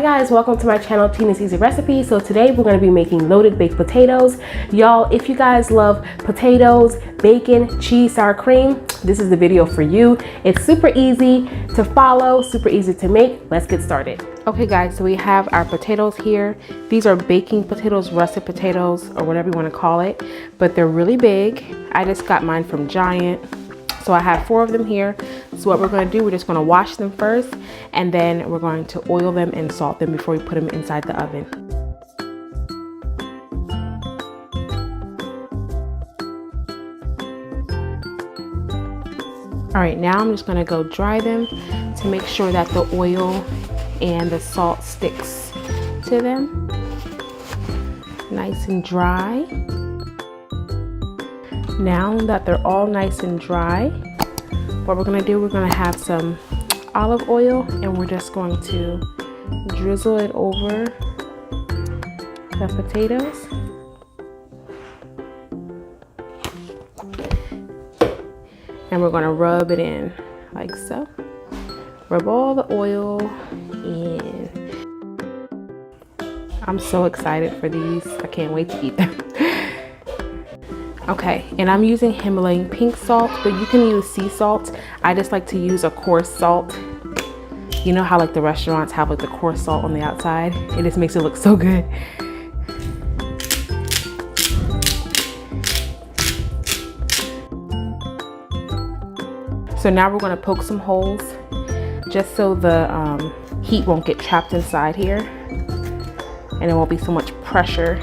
Hi guys, welcome to my channel, Tina's Easy Recipe. So today we're going to be making loaded baked potatoes. Y'all, if you guys love potatoes, bacon, cheese, sour cream, this is the video for you. It's super easy to follow, super easy to make. Let's get started. Okay guys, so we have our potatoes here. These are baking potatoes, russet potatoes, or whatever you want to call it, but they're really big. I just got mine from Giant. So I have 4 of them here. So what we're going to do, we're just going to wash them first, and then we're going to oil them and salt them before we put them inside the oven. All right, now I'm just going to go dry them to make sure that the oil and the salt sticks to them. Nice and dry. Now that they're all nice and dry, what we're gonna do, we're gonna have some olive oil and we're just going to drizzle it over the potatoes. And we're gonna rub it in like so. Rub all the oil in. I'm so excited for these. I can't wait to eat them. Okay, and I'm using Himalayan pink salt, but you can use sea salt. I just like to use a coarse salt. You know how like the restaurants have like the coarse salt on the outside? It just makes it look so good. So now we're going to poke some holes just so the heat won't get trapped inside here and there won't be so much pressure.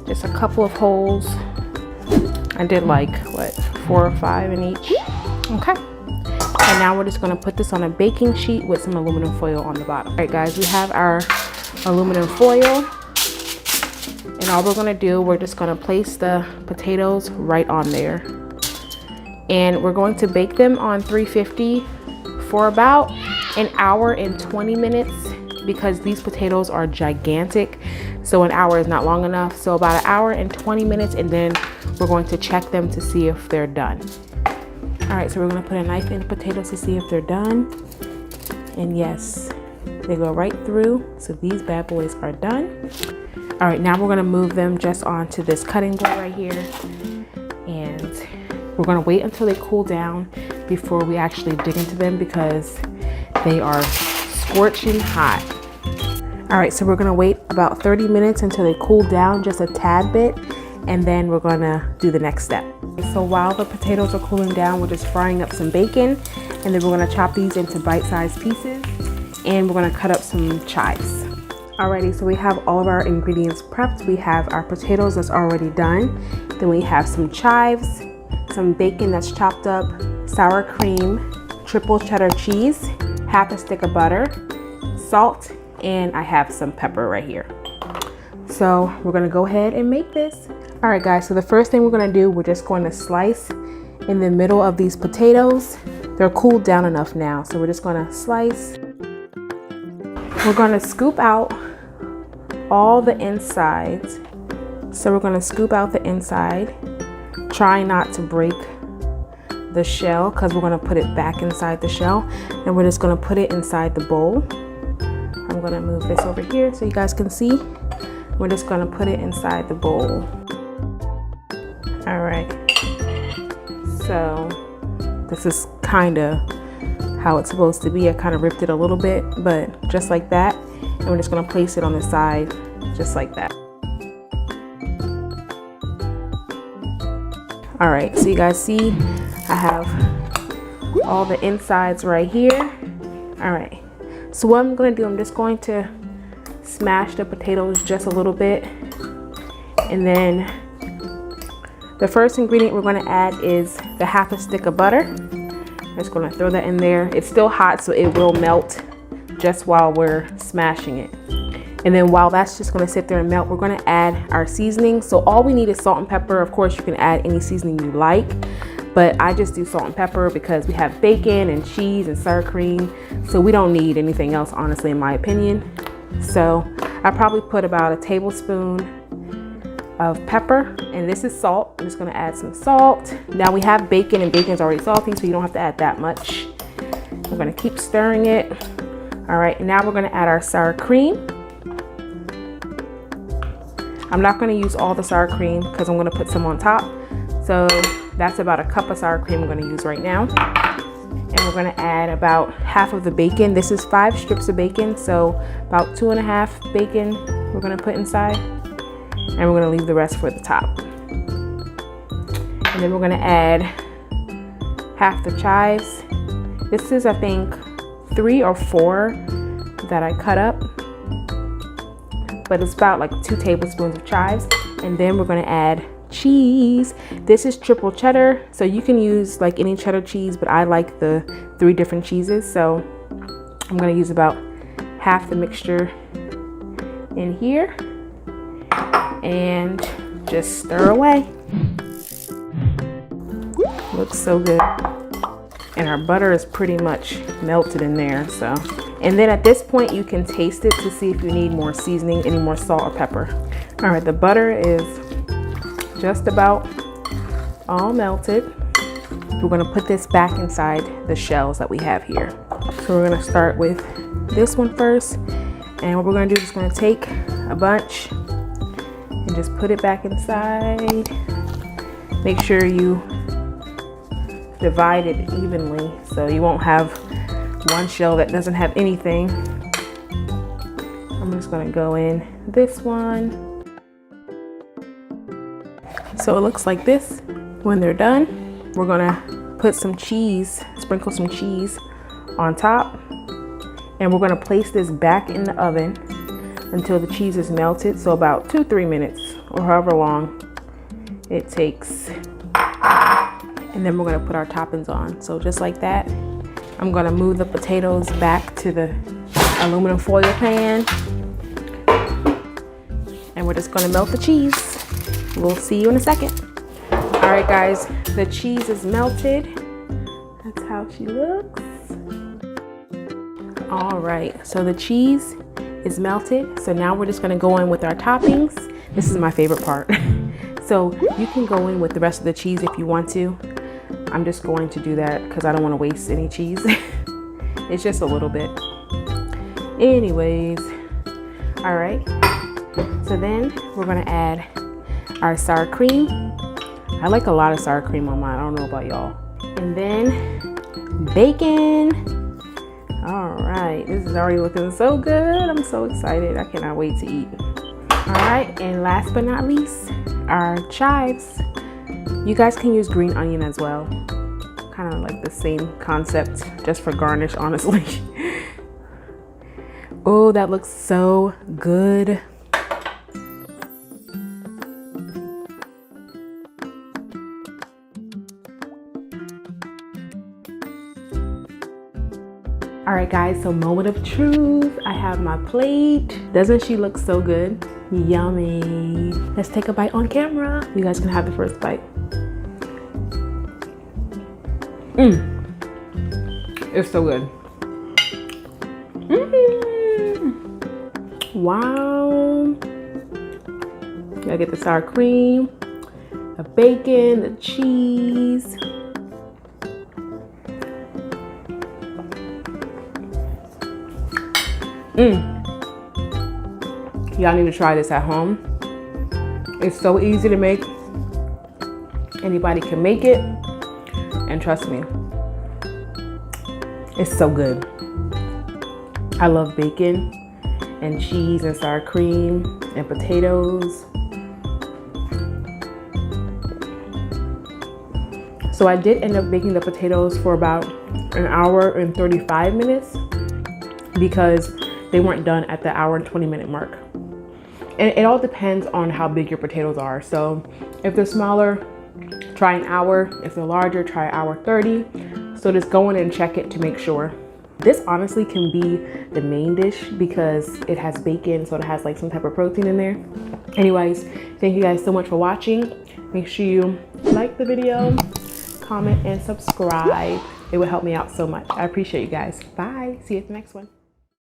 Just a couple of holes. I did like, what, 4 or 5 in each. Okay. And now we're just gonna put this on a baking sheet with some aluminum foil on the bottom. All right, guys, we have our aluminum foil. And all we're gonna do, we're just gonna place the potatoes right on there. And we're going to bake them on 350 for about an hour and 20 minutes because these potatoes are gigantic. So an hour is not long enough. So about an hour and 20 minutes, and then we're going to check them to see if they're done. All right, so we're gonna put a knife in the potatoes to see if they're done. And yes, they go right through. So these bad boys are done. All right, now we're gonna move them just onto this cutting board right here. And we're gonna wait until they cool down before we actually dig into them because they are scorching hot. All right, so we're gonna wait about 30 minutes until they cool down just a tad bit, and then we're gonna do the next step. So while the potatoes are cooling down, we're just frying up some bacon, and then we're gonna chop these into bite-sized pieces, and we're gonna cut up some chives. Alrighty, so we have all of our ingredients prepped. We have our potatoes that's already done. Then we have some chives, some bacon that's chopped up, sour cream, triple cheddar cheese, half a stick of butter, salt, and I have some pepper right here. So we're gonna go ahead and make this. All right guys, so the first thing we're gonna do, we're just going to slice in the middle of these potatoes. They're cooled down enough now, so we're just gonna slice. We're gonna scoop out all the insides. So we're gonna scoop out the inside. Try not to break the shell because we're gonna put it back inside the shell, and we're just gonna put it inside the bowl. I'm gonna move this over here so you guys can see. We're just gonna put it inside the bowl. All right, so this is kinda how it's supposed to be. I kinda ripped it a little bit, but just like that. And we're just gonna place it on the side, just like that. All right, so you guys see, I have all the insides right here. All right, so what I'm gonna do, I'm just going to smash the potatoes just a little bit. And then the first ingredient we're gonna add is the half a stick of butter. I'm just gonna throw that in there. It's still hot, so it will melt just while we're smashing it. And then while that's just gonna sit there and melt, we're gonna add our seasoning. So all we need is salt and pepper. Of course, you can add any seasoning you like, but I just do salt and pepper because we have bacon and cheese and sour cream. So we don't need anything else, honestly, in my opinion. So I probably put about a tablespoon of pepper, and this is salt. I'm just gonna add some salt. Now we have bacon, and bacon's already salty, so you don't have to add that much. We're gonna keep stirring it All right, now we're gonna add our sour cream. I'm not gonna use all the sour cream because I'm gonna put some on top. So that's about a cup of sour cream I'm gonna use right now. And we're gonna add about half of the bacon. This is 5 strips of bacon, so about 2.5 bacon we're gonna put inside. And we're gonna leave the rest for the top. And then we're gonna add half the chives. This is, I think, 3 or 4 that I cut up, but it's about like 2 tablespoons of chives. And then we're gonna add cheese. This is triple cheddar, so you can use like any cheddar cheese, but I like the 3 different cheeses, so I'm gonna use about half the mixture in here and just stir away. Looks so good. And our butter is pretty much melted in there, so. And then at this point you can taste it to see if you need more seasoning, any more salt or pepper. All right, the butter is just about all melted. We're gonna put this back inside the shells that we have here. So we're gonna start with this one first. And what we're gonna do is gonna take a bunch and just put it back inside. Make sure you divide it evenly so you won't have one shell that doesn't have anything. I'm just gonna go in this one. So it looks like this. When they're done, we're gonna put some cheese, sprinkle some cheese on top, and we're gonna place this back in the oven until the cheese is melted, so about 2-3 minutes or however long it takes. And then we're gonna put our toppings on. So just like that, I'm gonna move the potatoes back to the aluminum foil pan, and we're just gonna melt the cheese. We'll see you in a second. All right, guys, the cheese is melted. That's how she looks. All right, so the cheese is melted. So now we're just gonna go in with our toppings. This is my favorite part. So you can go in with the rest of the cheese if you want to. I'm just going to do that because I don't want to waste any cheese. It's just a little bit. Anyways, all right. So then we're gonna add our sour cream. I like a lot of sour cream on mine. I don't know about y'all. And then bacon. All right, this is already looking so good. I'm so excited. I cannot wait to eat. All right, and last but not least, our chives. You guys can use green onion as well. Kind of like the same concept, just for garnish, honestly. Oh, that looks so good. All right, guys, so moment of truth. I have my plate. Doesn't she look so good? Yummy. Let's take a bite on camera. You guys can have the first bite. It's so good. Wow. Gotta get the sour cream, the bacon, the cheese. Y'all need to try this at home. It's so easy to make. Anybody can make it. And trust me, it's so good. I love bacon and cheese and sour cream and potatoes. So I did end up baking the potatoes for about 1 hour and 35 minutes because they weren't done at the 1 hour and 20-minute mark. And it all depends on how big your potatoes are. So if they're smaller, try 1 hour. If they're larger, try 1 hour 30. So just go in and check it to make sure. This honestly can be the main dish because it has bacon, so it has like some type of protein in there. Anyways, thank you guys so much for watching. Make sure you like the video, comment, and subscribe. It would help me out so much. I appreciate you guys. Bye. See you at the next one.